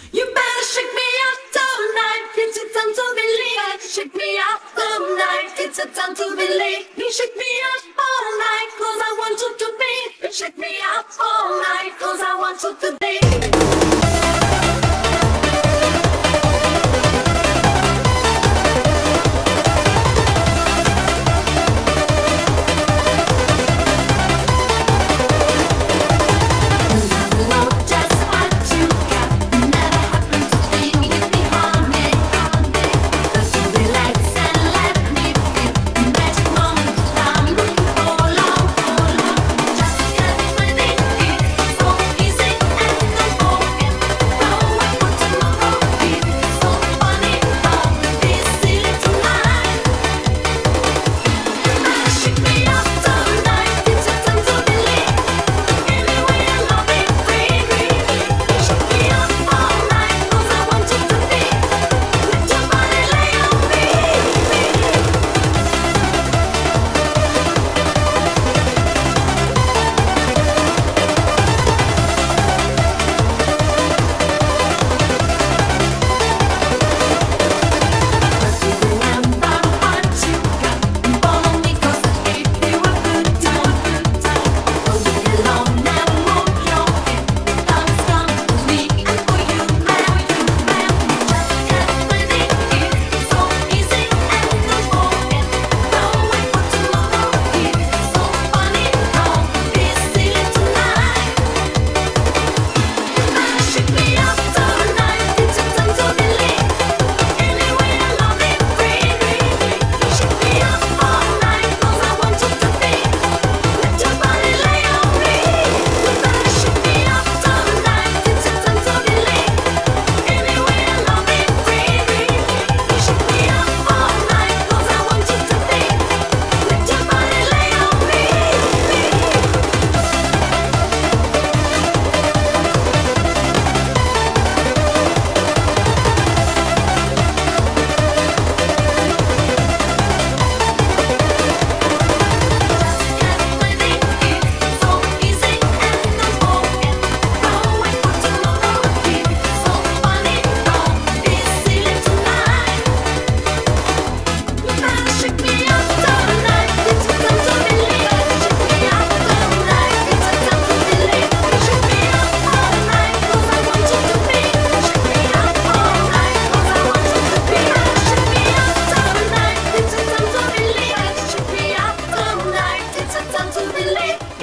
You better shake me up tonight. It's a time to believe. Shake me up tonight. It's a time to believe. You shake me up all night, 'cause I want you to be. You shake me up all night, 'cause I want you to be.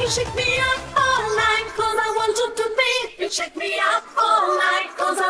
Shake me up all night, 'cause I want you to be. You shake me up all night, 'cause I